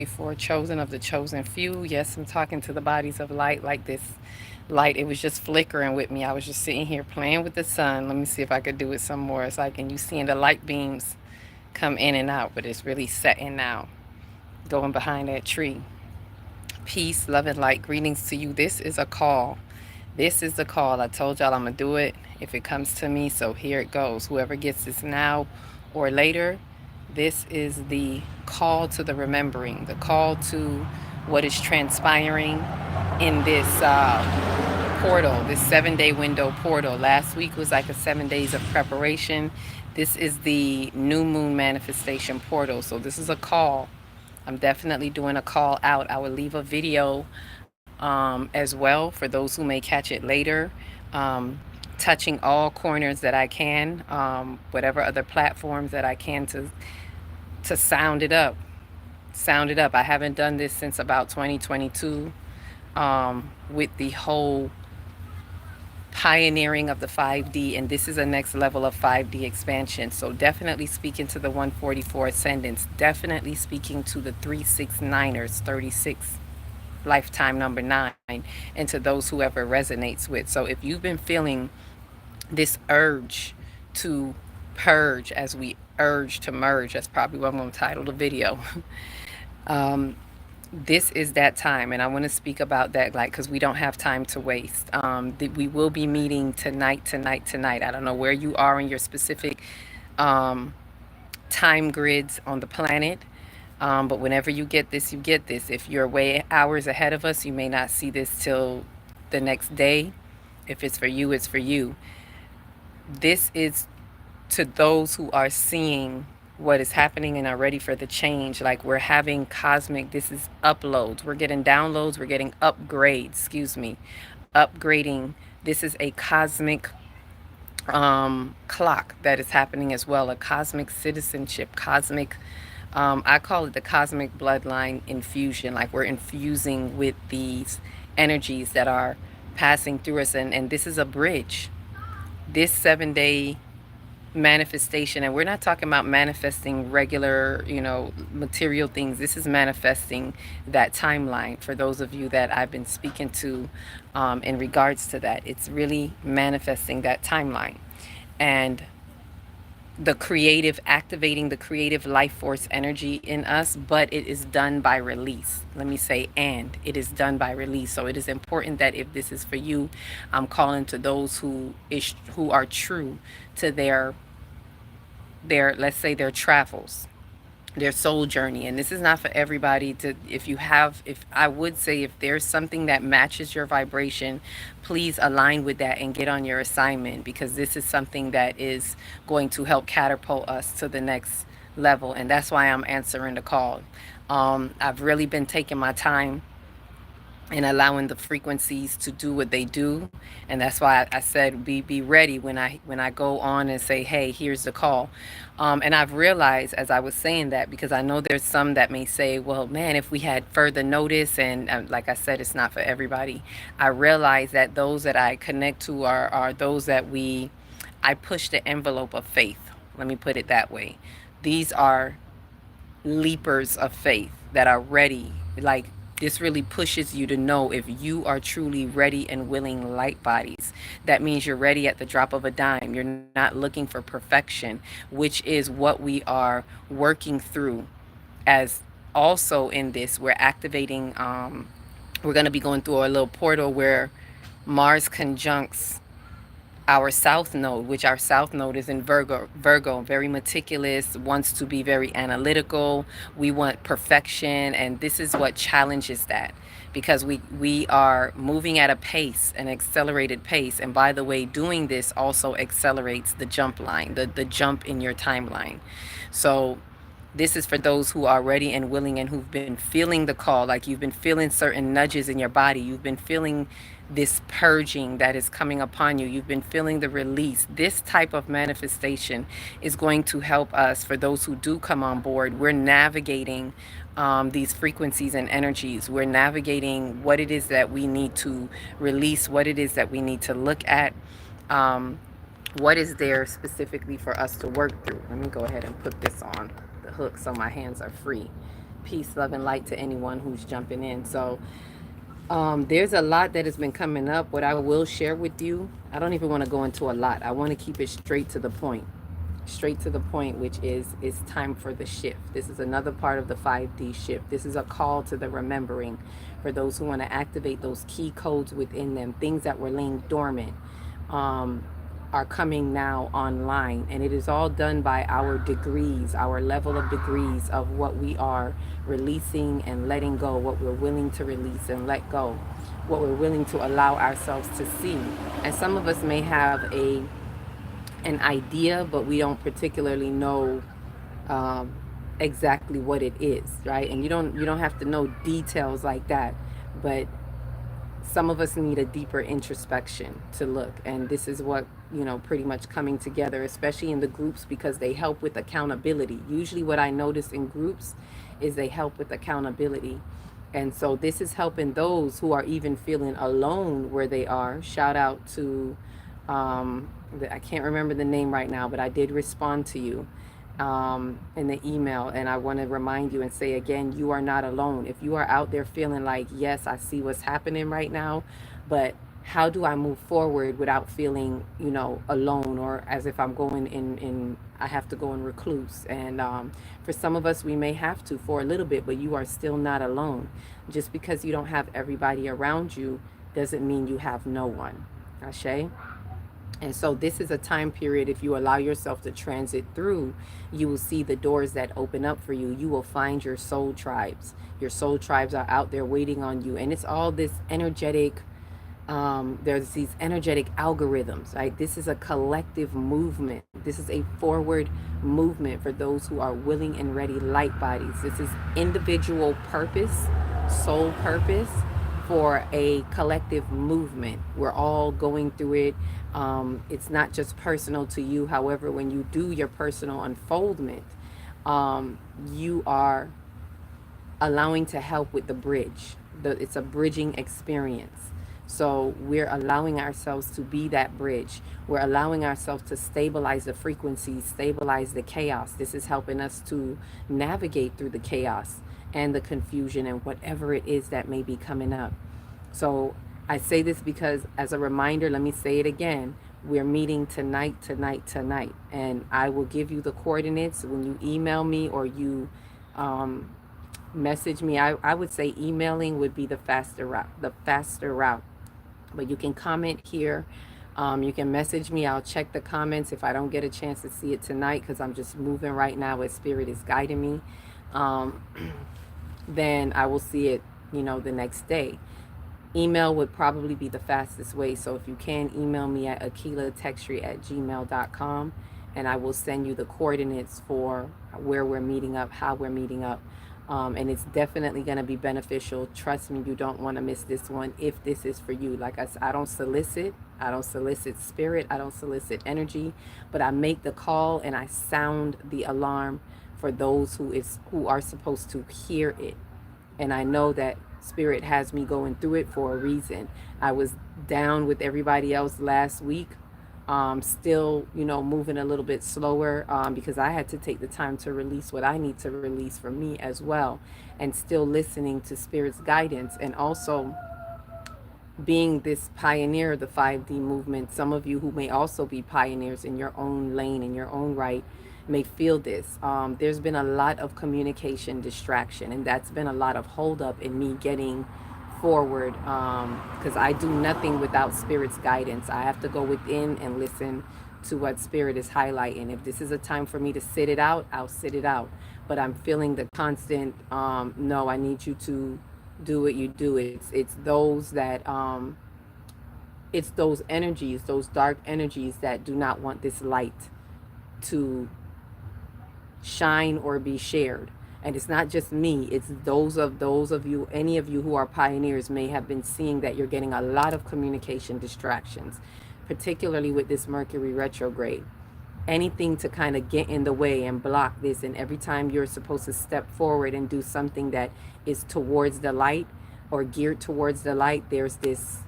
144, chosen of the chosen few. Yes, I'm talking to the bodies of light like this light. It was just flickering with me. I was just sitting here playing with the sun. Let me see if I could do it some more. It's like, and you seeing the light beams come in and out, but it's really setting now, going behind that tree. Peace, love, and light. Greetings to you. This is a call. This is the call. I told y'all I'm going to do it if it comes to me. So here it goes. Whoever gets this now or later, this is the call to the remembering, the call to what is transpiring in this portal, this 7 day window portal. Last week was like a 7 days of preparation. This is the new moon manifestation portal. So this is a call. I'm definitely doing a call out. I will leave a video as well for those who may catch it later. Um, Touching all corners that I can, whatever other platforms that I can to sound it up. Sound it up. I haven't done this since about 2022 with the whole pioneering of the 5D, and this is a next level of 5D expansion. So definitely speaking to the 144 ascendants, definitely speaking to the 369ers, 36 lifetime number 9, and to those whoever resonates with. So if you've been feeling this urge to purge as we urge to merge, that's probably what I'm going to title the video. um, this is that time, and I want to speak about that, like, because we don't have time to waste. We will be meeting tonight. I don't know where you are in your specific um, time grids on the planet. But whenever you get this, you get this. If you're way hours ahead of us, you may not see this till the next day. If it's for you, it's for you. This is to those who are seeing what is happening and are ready for the change. Like, we're having cosmic, this is uploads. We're getting downloads, we're getting upgrades, excuse me. Upgrading. This is a cosmic clock that is happening as well, a cosmic citizenship, cosmic, I call it the cosmic bloodline infusion. Like, we're infusing with these energies that are passing through us, and this is a bridge. This 7 day manifestation, and we're not talking about manifesting regular, material things. This is manifesting that timeline. For those of you that I've been speaking to in regards to that, it's really manifesting that timeline. And the creative, activating the creative life force energy in us, but it is done by release. Let me say, and it is done by release. So it is important that if this is for you, I'm calling to those who are true to their, let's say, their travels, their soul journey. And this is not for everybody. To if I would say, if there's something that matches your vibration, please align with that and get on your assignment, because this is something that is going to help catapult us to the next level. And that's why I'm answering the call. I've really been taking my time and allowing the frequencies to do what they do. And that's why I said be ready when I go on and say, hey, here's the call. And I've realized, as I was saying that, because I know there's some that may say, well, man, if we had further notice, and like I said, it's not for everybody. I realize that those that I connect to are those that I push the envelope of faith. Let me put it that way. These are leapers of faith that are ready. Like, this really pushes you to know if you are truly ready and willing light bodies. That means you're ready at the drop of a dime. You're not looking for perfection, which is what we are working through. As also in this, we're activating, we're going to be going through a little portal where Mars conjuncts our south node, which our south node is in Virgo, very meticulous, wants to be very analytical. We want perfection, and this is what challenges that, because we are moving at a pace, an accelerated pace. And by the way, doing this also accelerates the jump line, the jump in your timeline. So this is for those who are ready and willing and who've been feeling the call, like you've been feeling certain nudges in your body. You've been feeling this purging that is coming upon you. You've been feeling the release. This type of manifestation is going to help us. For those who do come on board, we're navigating these frequencies and energies. We're navigating what it is that we need to release, what it is that we need to look at. What is there specifically for us to work through? Let me go ahead and put this on the hook so my hands are free. Peace, love, and light to anyone who's jumping in. So, there's a lot that has been coming up. What I will share with you, I don't even want to go into a lot. I want to keep it straight to the point. Straight to the point, which is it's time for the shift. This is another part of the 5D shift. This is a call to the remembering for those who want to activate those key codes within them, things that were laying dormant. Um, are coming now online, and it is all done by our degrees, our level of degrees of what we are releasing and letting go, what we're willing to release and let go, what we're willing to allow ourselves to see. And some of us may have an idea, but we don't particularly know um, exactly what it is, right? And you don't have to know details like that, but some of us need a deeper introspection to look, and this is what, pretty much coming together, especially in the groups, because they help with accountability. Usually what I notice in groups is they help with accountability, and so this is helping those who are even feeling alone where they are. Shout out to I can't remember the name right now, but I did respond to you in the email. And I want to remind you and say again, you are not alone. If you are out there feeling like, yes, I see what's happening right now, but how do I move forward without feeling, alone, or as if I'm going in I have to go in recluse. And for some of us, we may have to for a little bit, but you are still not alone. Just because you don't have everybody around you doesn't mean you have no one. Ashe? And so this is a time period, if you allow yourself to transit through, you will see the doors that open up for you. You will find your soul tribes. Your soul tribes are out there waiting on you. And it's all this energetic, there's these energetic algorithms, right? This is a collective movement. This is a forward movement for those who are willing and ready light bodies. This is individual purpose, soul purpose, for a collective movement. We're all going through it. It's not just personal to you. However, when you do your personal unfoldment, you are allowing to help with the bridge. It's a bridging experience. So we're allowing ourselves to be that bridge. We're allowing ourselves to stabilize the frequencies, stabilize the chaos. This is helping us to navigate through the chaos and the confusion and whatever it is that may be coming up. So I say this because, as a reminder, let me say it again. We're meeting tonight, and I will give you the coordinates when you email me or you message me. I would say emailing would be the faster route. But you can comment here. You can message me. I'll check the comments if I don't get a chance to see it tonight, because I'm just moving right now as Spirit is guiding me. Then I will see it, the next day. Email would probably be the fastest way. So if you can, email me at akilatextry@gmail.com, and I will send you the coordinates for where we're meeting up, how we're meeting up. And it's definitely going to be beneficial. Trust me, you don't want to miss this one if this is for you. Like I said, I don't solicit spirit, I don't solicit energy, but I make the call and I sound the alarm for those who are supposed to hear it. And I know that Spirit has me going through it for a reason. I was down with everybody else last week, still, moving a little bit slower, because I had to take the time to release what I need to release for me as well, and still listening to Spirit's guidance, and also being this pioneer of the 5D movement. Some of you who may also be pioneers in your own lane, in your own right, may feel this. There's been a lot of communication distraction, and that's been a lot of holdup in me getting forward, because I do nothing without Spirit's guidance. I have to go within and listen to what Spirit is highlighting. If this is a time for me to sit it out, I'll sit it out. But I'm feeling the constant, no, I need you to do what you do. It's those that, it's those energies, those dark energies that do not want this light to shine or be shared. And it's not just me, it's those of you, any of you who are pioneers may have been seeing that you're getting a lot of communication distractions, particularly with this Mercury retrograde. Anything to kind of get in the way and block this, and every time you're supposed to step forward and do something that is towards the light or geared towards the light, there's this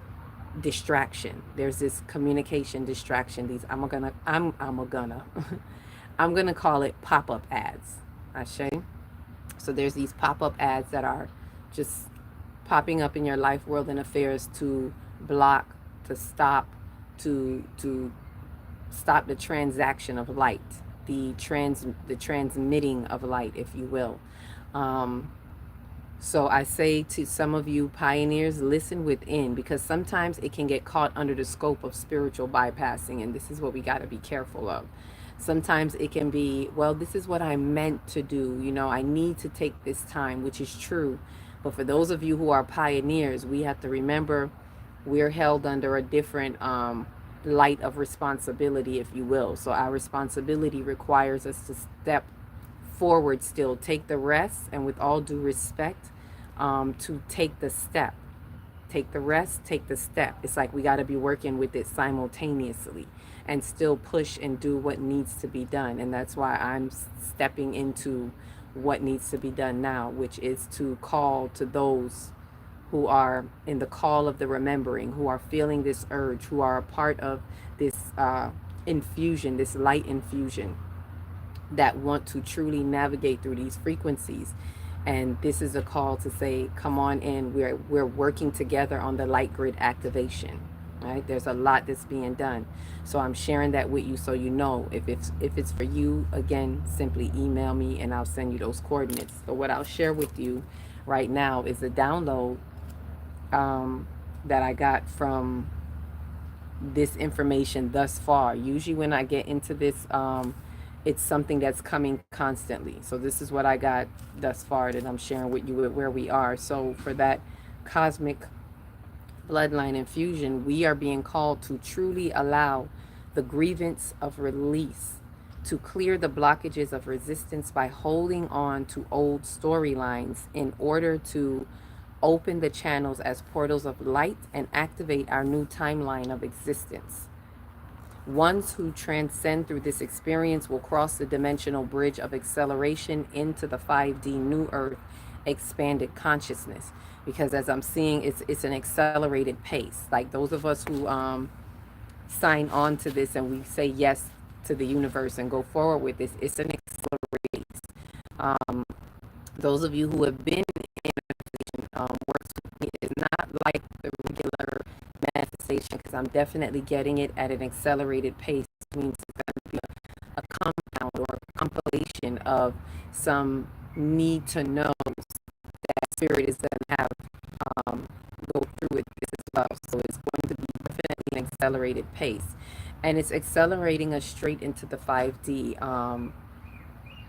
distraction. There's this communication distraction. These I'm gonna I'm gonna call it pop-up ads. Ashe. So there's these pop-up ads that are just popping up in your life, world, and affairs to block, to stop, to stop the transaction of light, the transmitting of light, if you will. Um, so I say to some of you pioneers, listen within, because sometimes it can get caught under the scope of spiritual bypassing, and this is what we got to be careful of. Sometimes it can be, well, this is what I meant to do. You know, I need to take this time, which is true. But for those of you who are pioneers, we have to remember we're held under a different light of responsibility, if you will. So our responsibility requires us to step forward still, take the rest, and with all due respect, to take the step. Take the rest, take the step. It's like we got to be working with it simultaneously and still push and do what needs to be done. And that's why I'm stepping into what needs to be done now, which is to call to those who are in the call of the remembering, who are feeling this urge, who are a part of this infusion, this light infusion, that want to truly navigate through these frequencies. And this is a call to say, come on in. We're working together on the light grid activation. Right? There's a lot that's being done. So I'm sharing that with you so you know. If it's for you, again, simply email me and I'll send you those coordinates. So what I'll share with you right now is a download that I got from this information thus far. Usually when I get into this, it's something that's coming constantly. So this is what I got thus far that I'm sharing with you where we are. So for that cosmic bloodline infusion, we are being called to truly allow the grievance of release, to clear the blockages of resistance by holding on to old storylines in order to open the channels as portals of light and activate our new timeline of existence. Ones who transcend through this experience will cross the dimensional bridge of acceleration into the 5D New Earth expanded consciousness. Because as I'm seeing, it's an accelerated pace. Like those of us who sign on to this and we say yes to the universe and go forward with this, it's an accelerated pace. Those of you who have been in works with me, is not like the regular manifestation, because I'm definitely getting it at an accelerated pace. It means it's going to be a compound or a compilation of some need to know that spirit is going to have go through with this as well. So it's going to be definitely an accelerated pace, and it's accelerating us straight into the 5D.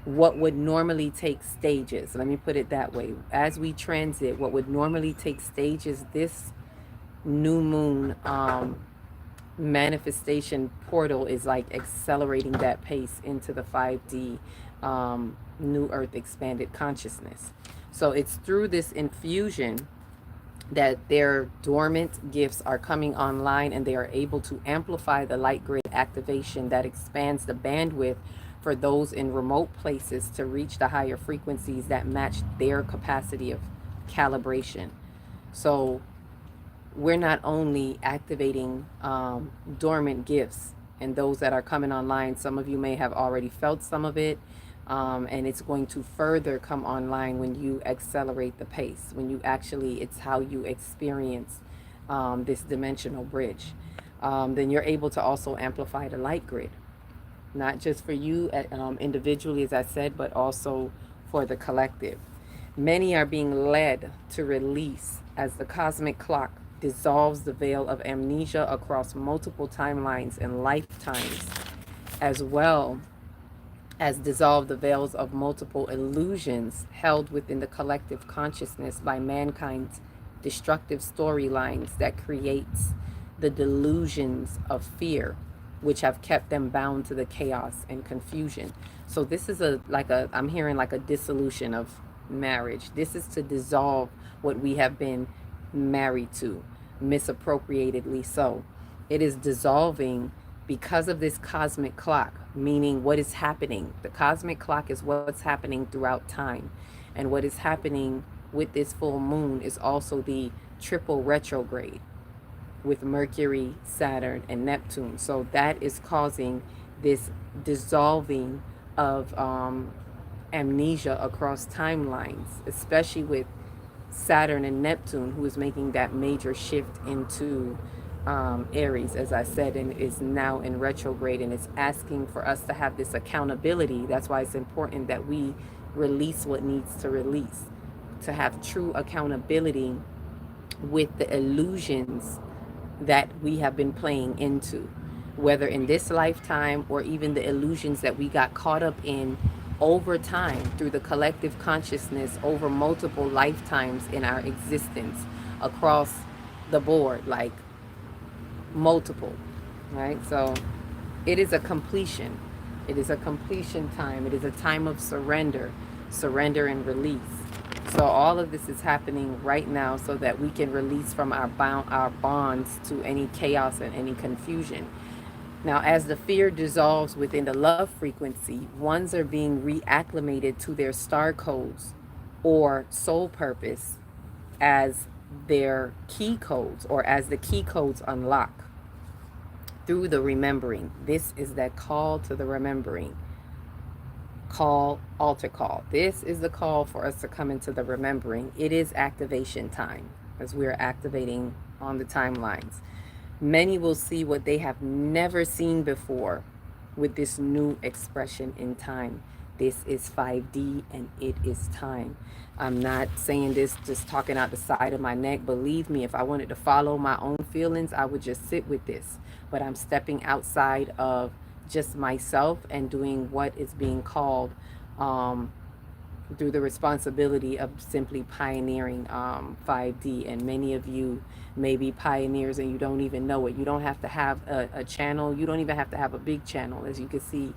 What would normally take stages, let me put it that way, as we transit, what would normally take stages, this new moon manifestation portal is like accelerating that pace into the 5D New Earth expanded consciousness. So it's through this infusion that their dormant gifts are coming online, and they are able to amplify the light grid activation that expands the bandwidth for those in remote places to reach the higher frequencies that match their capacity of calibration. So we're not only activating dormant gifts and those that are coming online. Some of you may have already felt some of it, and it's going to further come online when you accelerate the pace, when you actually, it's how you experience this dimensional bridge. Then you're able to also amplify the light grid, not just for you individually, as I said, but also for the collective. Many are being led to release as the cosmic clock dissolves the veil of amnesia across multiple timelines and lifetimes, as well as dissolve the veils of multiple illusions held within the collective consciousness by mankind's destructive storylines that creates the delusions of fear, which have kept them bound to the chaos and confusion. So this is I'm hearing like a dissolution of marriage. This is to dissolve what we have been married to, misappropriatedly so. It is dissolving because of this cosmic clock, meaning what is happening. The cosmic clock is what's happening throughout time. And what is happening with this full moon is also the triple retrograde with Mercury, Saturn, and Neptune. So that is causing this dissolving of amnesia across timelines, especially with Saturn and Neptune, who is making that major shift into Aries, as I said, and is now in retrograde, and it's asking for us to have this accountability. That's why it's important that we release what needs to release, to have true accountability with the illusions that we have been playing into, whether in this lifetime or even the illusions that we got caught up in over time through the collective consciousness over multiple lifetimes in our existence across the board, like multiple, right? So it is a completion. It is a completion time. It is a time of surrender, surrender and release. So all of this is happening right now so that we can release from our bonds to any chaos and any confusion. Now, as the fear dissolves within the love frequency, ones are being reacclimated to their star codes or soul purpose as their key codes, or as the key codes unlock through the remembering. This is that call to the remembering. Call, altar call. This is the call for us to come into the remembering. It is activation time as we are activating on the timelines. Many will see what they have never seen before with this new expression in time. This is 5D and it is time. I'm not saying this just talking out the side of my neck. Believe me, if I wanted to follow my own feelings, I would just sit with this. But I'm stepping outside of just myself and doing what is being called through the responsibility of simply pioneering 5D. And many of you may be pioneers and you don't even know it. You don't have to have a channel. You don't even have to have a big channel. As you can see,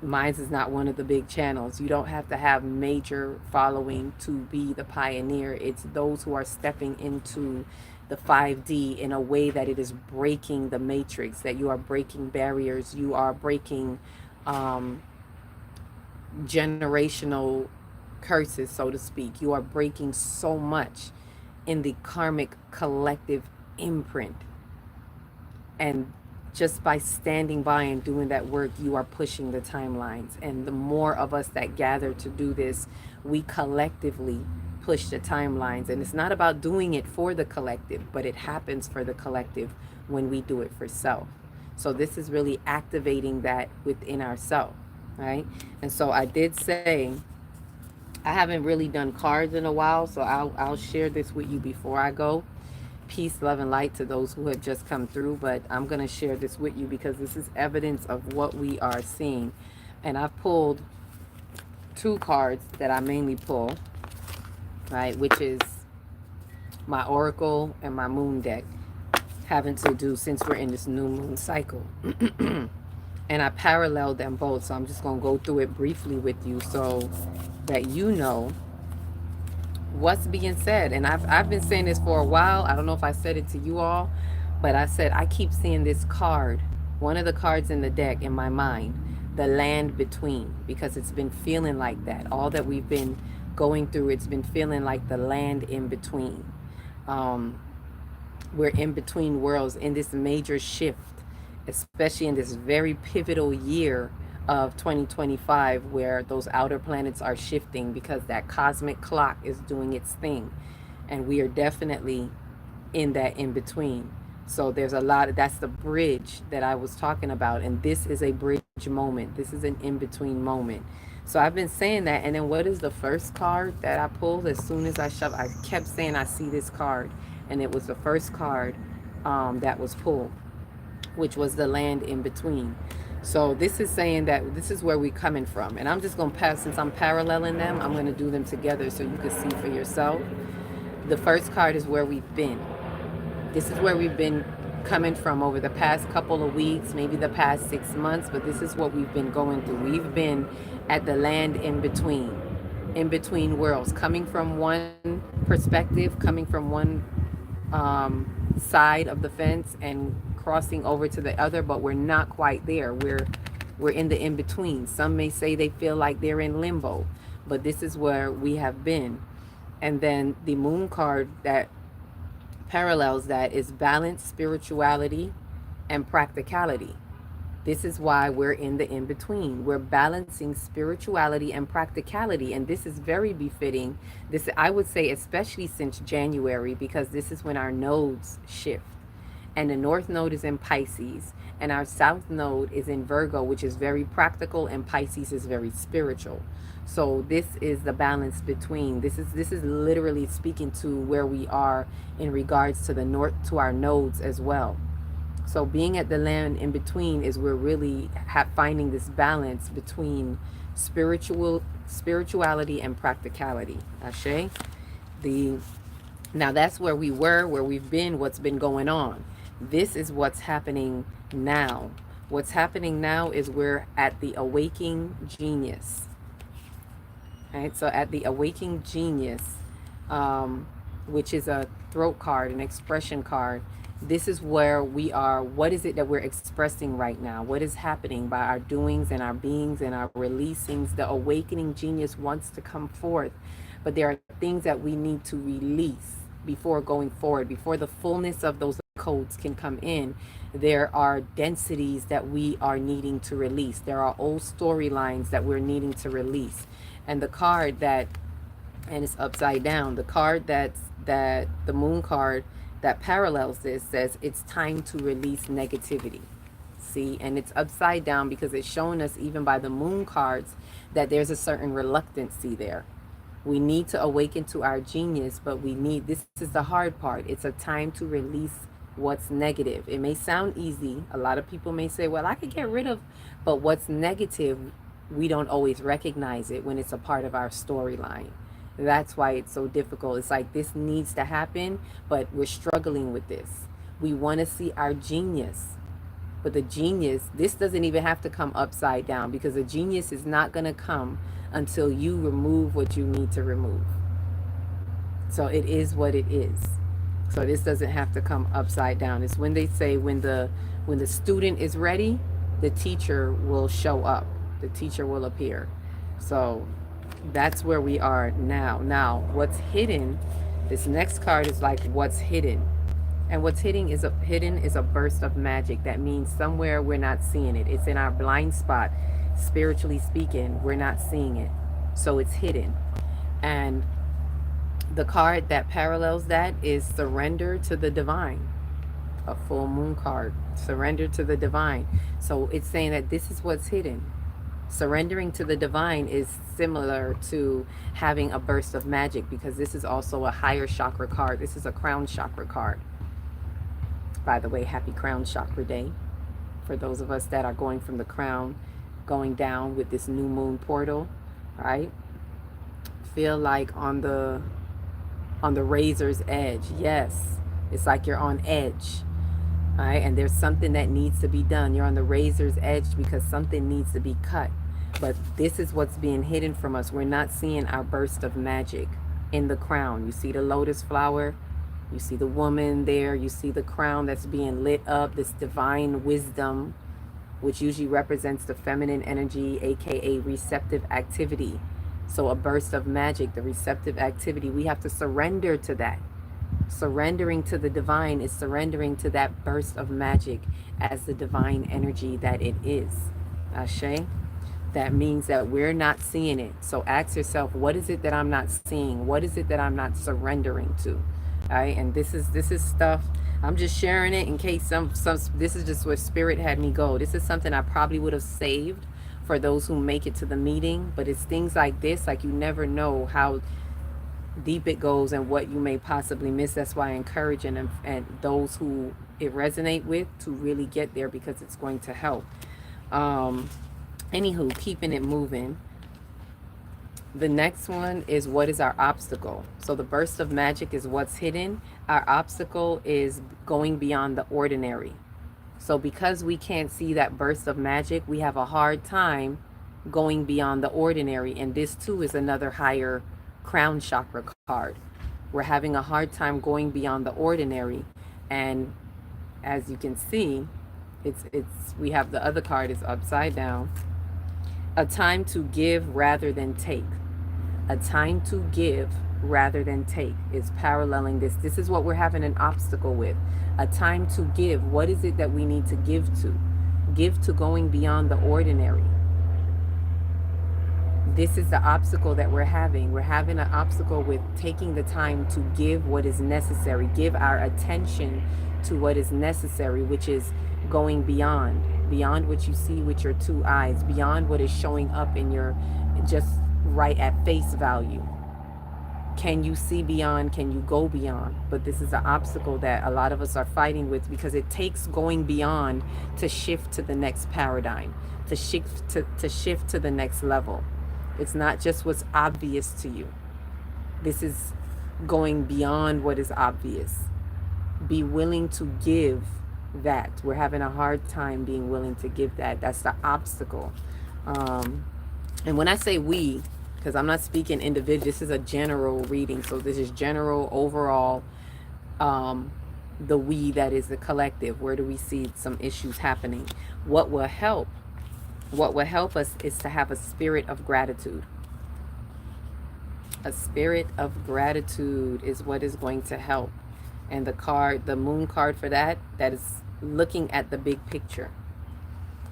mine is not one of the big channels. You don't have to have major following to be the pioneer. It's those who are stepping into the 5D in a way that it is breaking the matrix, that you are breaking barriers, you are breaking generational curses, so to speak. You are breaking so much in the karmic collective imprint. And just by standing by and doing that work, you are pushing the timelines. And the more of us that gather to do this, we collectively push the timelines. And it's not about doing it for the collective, but it happens for the collective when we do it for self. So this is really activating that within ourselves, right? And so I did say, I haven't really done cards in a while, so I'll share this with you before I go. Peace, love, and light to those who have just come through, but I'm going to share this with you because this is evidence of what we are seeing. And I've pulled two cards that I mainly pull, right, which is my Oracle and my Moon deck, having to do, since we're in this new moon cycle. And I paralleled them both, so I'm just going to go through it briefly with you so that you know what's being said. And I've been saying this for a while. I don't know if I said it to you all, but I said I keep seeing this card, one of the cards in the deck, in my mind, the land between, because it's been feeling like that. All that we've been going through, it's been feeling like the land in between. We're in between worlds in this major shift, especially in this very pivotal year of 2025, where those outer planets are shifting because that cosmic clock is doing its thing. And we are definitely in that in between. So there's a lot of, that's the bridge that I was talking about. And this is a bridge moment. This is an in between moment. So I've been saying that. And then what is the first card that I pulled? As soon as I shoved, I kept saying I see this card. And it was the first card that was pulled, which was the land in between. So this is saying that this is where we're coming from. And I'm just going to pass, since I'm paralleling them, I'm going to do them together so you can see for yourself. The first card is where we've been. This is where we've been coming from over the past couple of weeks, maybe the past 6 months, but this is what we've been going through. We've been at the land in between worlds, coming from one perspective, coming from one side of the fence and crossing over to the other, but we're not quite there. We're in the in between. Some may say they feel like they're in limbo, but this is where we have been. And then the moon card that parallels that is balance, spirituality, and practicality. This is why we're in the in between. We're balancing spirituality and practicality, and this is very befitting. This, I would say, especially since January, because this is when our nodes shift. And the north node is in Pisces, and our south node is in Virgo, which is very practical, and Pisces is very spiritual. So this is the balance between. This is literally speaking to where we are in regards to the north, to our nodes as well. So being at the land in between is we're really finding this balance between spirituality and practicality. Ashe. The Now that's where we were, where we've been, what's been going on. This is what's happening now. What's happening now is we're at the awakening genius. Right? So at the awakening genius, which is a throat card, an expression card, this is where we are. What is it that we're expressing right now? What is happening by our doings and our beings and our releasings? The awakening genius wants to come forth, but there are things that we need to release before going forward, before the fullness of those codes can come in. There are densities that we are needing to release. There are old storylines that we're needing to release. And the card that, and it's upside down, the card that the moon card that parallels this says it's time to release negativity. See, and it's upside down because it's showing us, even by the moon cards, that there's a certain reluctancy there. We need to awaken to our genius, but this is the hard part. It's a time to release what's negative. It may sound easy. A lot of people may say, well, I could get rid of, but what's negative, we don't always recognize it when it's a part of our storyline. That's why it's so difficult. It's like this needs to happen, but we're struggling with this. We want to see our genius. But the genius, this doesn't even have to come upside down, because the genius is not going to come until you remove what you need to remove. So it is what it is. So this doesn't have to come upside down. It's when they say when the student is ready, the teacher will show up. The teacher will appear. So that's where we are now. Now, what's hidden, this next card is like what's hidden. And what's hidden is a burst of magic. That means somewhere we're not seeing it. It's in our blind spot. Spiritually speaking, we're not seeing it. So it's hidden. And the card that parallels that is surrender to the divine. A full moon card. Surrender to the divine. So it's saying that this is what's hidden. Surrendering to the divine is similar to having a burst of magic, because this is also a higher chakra card. This is a crown chakra card. By the way, happy crown chakra day for those of us that are going from the crown, going down with this new moon portal, right? Feel like on the razor's edge. Yes, it's like you're on edge. All right, and there's something that needs to be done. You're on the razor's edge because something needs to be cut. But this is what's being hidden from us. We're not seeing our burst of magic in the crown. You see the lotus flower, you see the woman there, you see the crown that's being lit up, this divine wisdom, which usually represents the feminine energy, aka receptive activity. So a burst of magic, the receptive activity, we have to surrender to that. Surrendering to the divine is surrendering to that burst of magic as the divine energy that it is. Ashe. That means that we're not seeing it. So ask yourself, what is it that I'm not seeing? What is it that I'm not surrendering to? All right, and this is stuff, I'm just sharing it in case some this is just where spirit had me go. This is something I probably would have saved for those who make it to the meeting, but it's things like this, like you never know how deep it goes and what you may possibly miss. That's why I encourage and those who it resonate with to really get there, because it's going to help. Anywho, keeping it moving. The next one is, what is our obstacle? So the burst of magic is what's hidden. Our obstacle is going beyond the ordinary. So because we can't see that burst of magic, we have a hard time going beyond the ordinary. And this too is another higher crown chakra card. We're having a hard time going beyond the ordinary. And as you can see, we have the other card is upside down. A time to give rather than take. A time to give rather than take is paralleling this. This is what we're having an obstacle with. A time to give. What is it that we need to give to? Give to going beyond the ordinary. This is the obstacle that we're having. We're having an obstacle with taking the time to give what is necessary, give our attention to what is necessary, which is going beyond what you see with your two eyes, beyond what is showing up in your just right at face value. Can you see beyond? Can you go beyond? But this is an obstacle that a lot of us are fighting with, because it takes going beyond to shift to the next paradigm, to shift to the next level. It's not just what's obvious to you. This is going beyond what is obvious. Be willing to give that. We're having a hard time being willing to give that. That's the obstacle. And when I say we, because I'm not speaking individual, this is a general reading. So this is general overall. The we that is the collective. Where do we see some issues happening? What will help? What will help us is to have a spirit of gratitude. A spirit of gratitude is what is going to help. And the card, the moon card for that is looking at the big picture.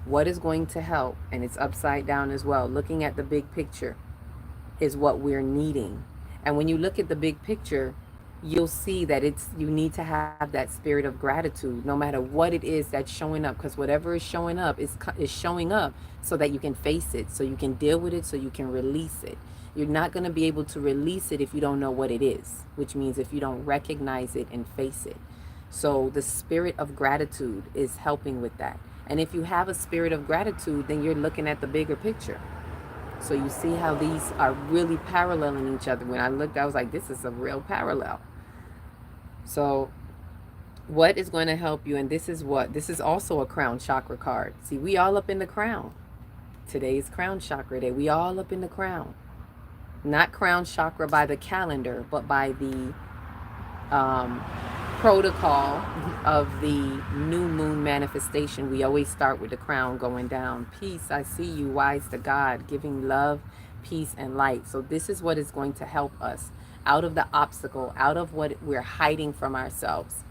What is going to help? And it's upside down as well. Looking at the big picture is what we're needing. And when you look at the big picture, you'll see that you need to have that spirit of gratitude no matter what it is that's showing up, because whatever is showing up is showing up so that you can face it, so you can deal with it, so you can release it. You're not going to be able to release it if you don't know what it is, which means if you don't recognize it and face it. So the spirit of gratitude is helping with that. And if you have a spirit of gratitude, then you're looking at the bigger picture. So you see how these are really paralleling each other. When I looked, I was like, this is a real parallel. So what is going to help you? And this is also a crown chakra card. See, we all up in the crown. Today's crown chakra day. We all up in the crown. Not crown chakra by the calendar, but by the protocol of the new moon manifestation. We always start with the crown going down. Peace, I see you, wise to God, giving love, peace, and light. So this is what is going to help us out of the obstacle, out of what we're hiding from ourselves,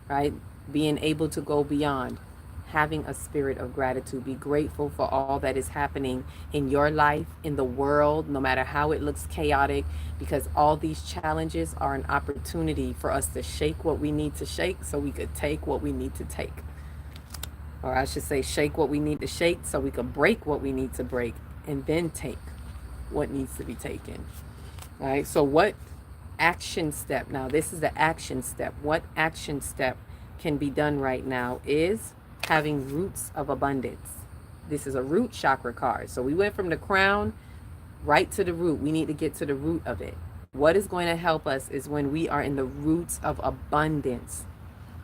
right? Being able to go beyond, having a spirit of gratitude. Be grateful for all that is happening in your life, in the world, no matter how it looks chaotic, because all these challenges are an opportunity for us to shake what we need to shake so we could take what we need to take. Or I should say, shake what we need to shake so we could break what we need to break, and then take what needs to be taken. All right, so what action step? Now, this is the action step. What action step can be done right now is having roots of abundance. This is a root chakra card. So we went from the crown right to the root. We need to get to the root of it. What is going to help us is when we are in the roots of abundance.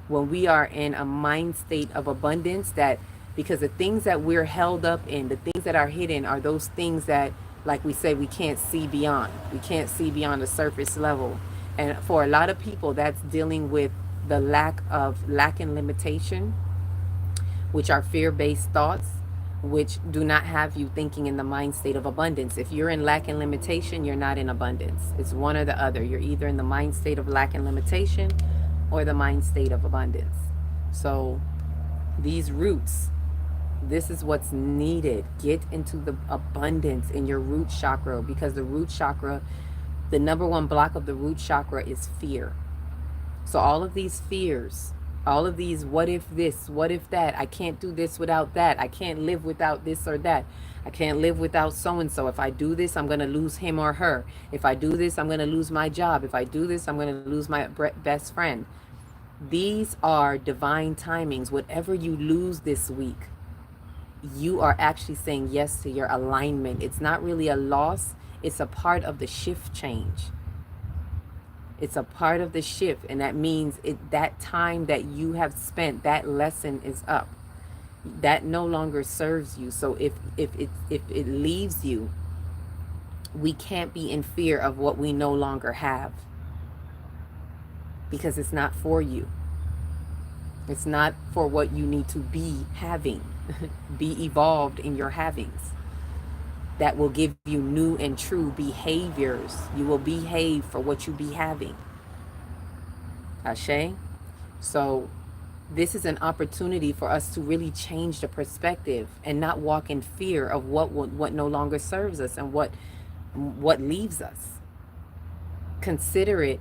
When we are in a mind state of abundance, that because the things that we're held up in, the things that are hidden, are those things that, like we say, we can't see beyond. We can't see beyond the surface level. And for a lot of people, that's dealing with the lack and limitation, which are fear-based thoughts, which do not have you thinking in the mind state of abundance. If you're in lack and limitation, you're not in abundance. It's one or the other. You're either in the mind state of lack and limitation or the mind state of abundance. So these roots, this is what's needed. Get into the abundance in your root chakra, because the root chakra, the number one block of the root chakra is fear. So all of these fears, all of these what if this, what if that, I can't do this without that, I can't live without this or that, I can't live without so-and-so, if I do this, I'm going to lose him or her, if I do this, I'm going to lose my job, if I do this, I'm going to lose my best friend. These are divine timings. Whatever you lose this week, you are actually saying yes to your alignment. It's not really a loss. It's a part of the shift change. It's a part of the shift. And that means that time that you have spent, that lesson is up. That no longer serves you. So if it leaves you, we can't be in fear of what we no longer have, because it's not for you. It's not for what you need to be having. Be evolved in your havings. That will give you new and true behaviors. You will behave for what you be having. Ashe? So This is an opportunity for us to really change the perspective and not walk in fear of what no longer serves us and what leaves us. Consider it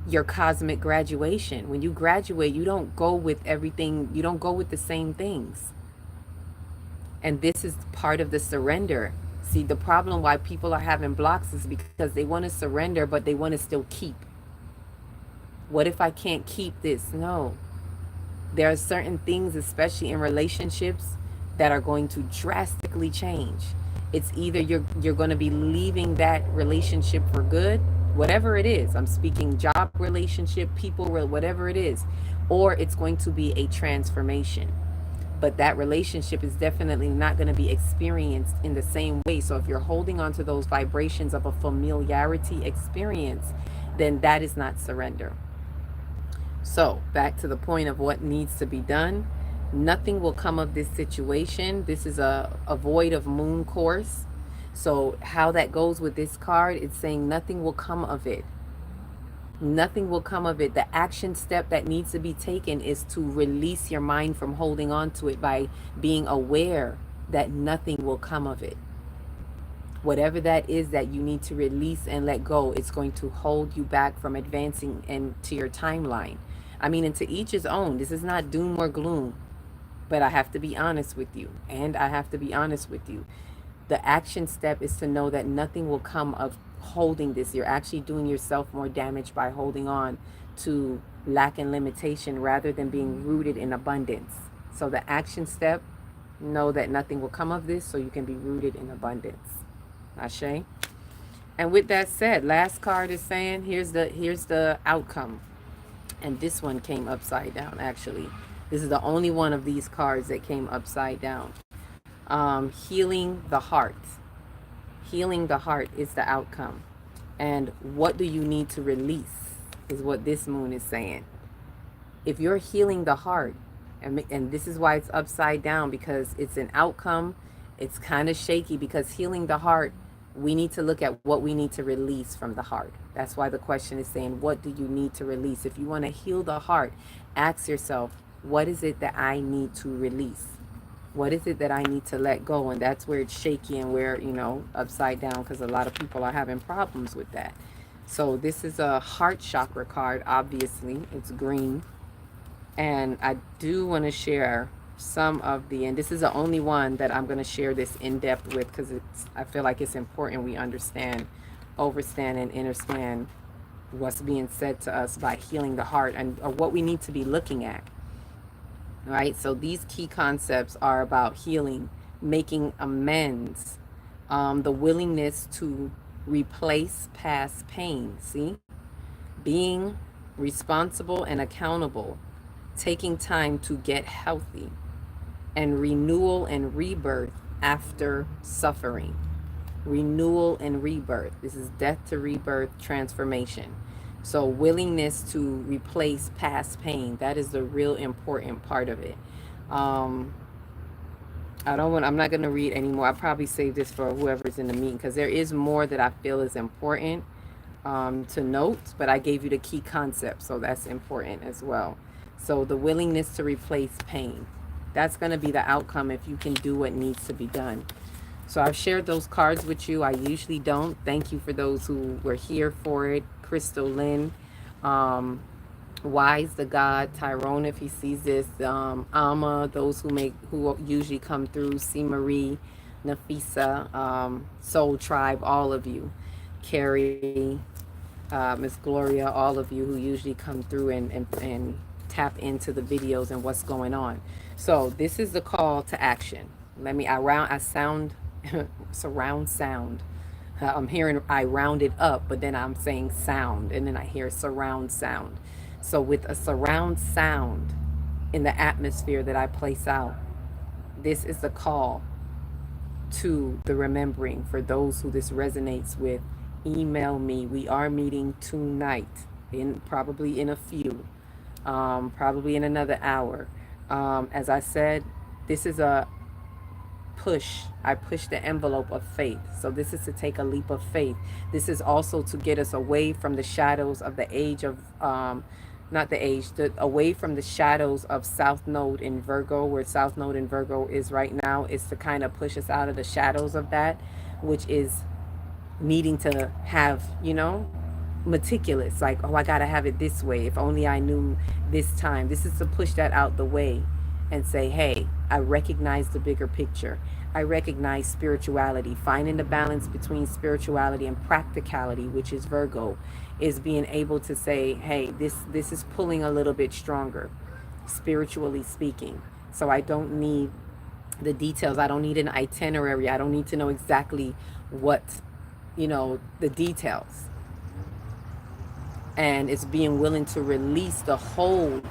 your cosmic graduation. When you graduate, you don't go with everything, you don't go with the same things. And this is part of the surrender. See, the problem why people are having blocks is because they want to surrender, but they want to still keep. What if I can't keep this? No. There are certain things, especially in relationships, that are going to drastically change. It's either you're going to be leaving that relationship for good, whatever it is. I'm speaking job relationship, people, whatever it is, or it's going to be a transformation. But that relationship is definitely not going to be experienced in the same way. So if you're holding on to those vibrations of a familiarity experience, then that is not surrender. So back to the point of what needs to be done. Nothing will come of this situation. This is a void of moon course. So how that goes with this card, it's saying nothing will come of it. Nothing will come of it. The action step that needs to be taken is to release your mind from holding on to it by being aware that nothing will come of it. Whatever that is that you need to release and let go, it's going to hold you back from advancing into your timeline. I mean, into each his own. This is not doom or gloom. But I have to be honest with you. And I have to be honest with you. The action step is to know that nothing will come of holding this. You're actually doing yourself more damage by holding on to lack and limitation rather than being rooted in abundance. So the action step, know that nothing will come of this so you can be rooted in abundance. Ashe. And with that said, last card is saying here's the outcome. And this one came upside down, actually. This is the only one of these cards that came upside down. Healing the heart. Healing the heart is the outcome. And what do you need to release is what this moon is saying. If you're healing the heart, and this is why it's upside down, because it's an outcome. It's kind of shaky because healing the heart, we need to look at what we need to release from the heart. That's why the question is saying, what do you need to release? If you want to heal the heart, ask yourself, what is it that I need to release? What is it that I need to let go? And that's where it's shaky and where, upside down, because a lot of people are having problems with that. So this is a heart chakra card, obviously. It's green. And I do want to share some of and this is the only one that I'm going to share this in depth with, because I feel like it's important we understand, overstand, and understand what's being said to us by healing the heart and or what we need to be looking at. All right, so these key concepts are about healing, making amends, the willingness to replace past pain, see? Being responsible and accountable, taking time to get healthy, and renewal and rebirth after suffering. Renewal and rebirth. This is death to rebirth transformation. So willingness to replace past pain, that is the real important part of it. I'm not going to read anymore. I'll probably save this for whoever's in the meeting, because there is more that I feel is important to note, but I gave you the key concept, so that's important as well. So the willingness to replace pain, that's going to be the outcome if you can do what needs to be done. So I've shared those cards with you. I usually don't. Thank you for those who were here for it. Crystal Lynn, Wise the God, Tyrone if he sees this, Alma, those who usually come through, C. Marie, Nafisa, Soul Tribe, all of you, Carrie, Miss Gloria, all of you who usually come through and tap into the videos and what's going on. So this is the call to action. Surround sound. I'm hearing I round it up, but then I'm saying sound, and then I hear surround sound. So with a surround sound in the atmosphere that I place out, this is the call to the remembering. For those who this resonates with, email me. We are meeting tonight, probably in a few, probably in another hour. As I said, this is a push. I push the envelope of faith. So this is to take a leap of faith. This is also to get us away from the shadows of the age of not the age, away from the shadows of South Node in Virgo, where South Node in Virgo is right now, is to kind of push us out of the shadows of that, which is needing to have, meticulous, like, oh, I got to have it this way. If only I knew this time. This is to push that out the way and say, hey, I recognize the bigger picture. I recognize spirituality. Finding the balance between spirituality and practicality, which is Virgo, is being able to say, hey, this is pulling a little bit stronger, spiritually speaking. So I don't need the details. I don't need an itinerary. I don't need to know exactly what, the details. And it's being willing to release the hold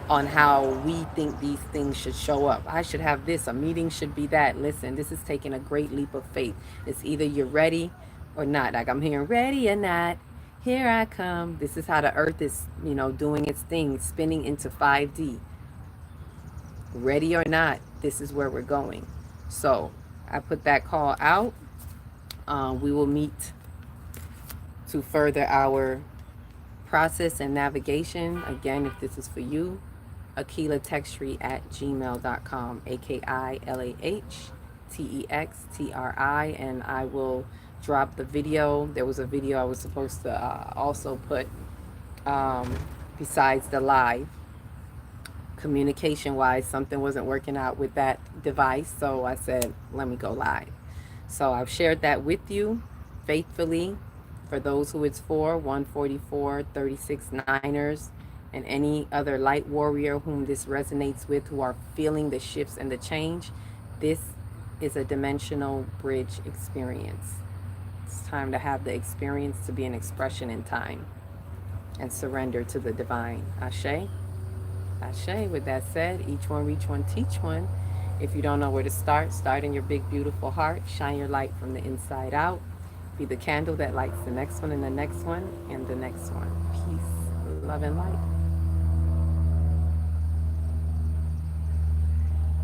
on how we think these things should show up. I should have this, a meeting should be that. Listen, this is taking a great leap of faith. It's either you're ready or not. Like I'm hearing ready or not, here I come. This is how the earth is, doing its thing, spinning into 5D. Ready or not, this is where we're going. So I put that call out. We will meet to further our process and navigation. Again, if this is for you, akilatextry@gmail.com, AKILAHTEXTRI, and I will drop the video. There was a video I was supposed to also put besides the live. Communication wise, something wasn't working out with that device, so I said, let me go live. So I've shared that with you faithfully. For those who it's for, 144, 36 Niners, and any other light warrior whom this resonates with, who are feeling the shifts and the change, this is a dimensional bridge experience. It's time to have the experience to be an expression in time and surrender to the divine. Ashe. Ashe. With that said, each one reach one, teach one. If you don't know where to start, start in your big, beautiful heart. Shine your light from the inside out. Be the candle that lights the next one and the next one and the next one. Peace, love, and light.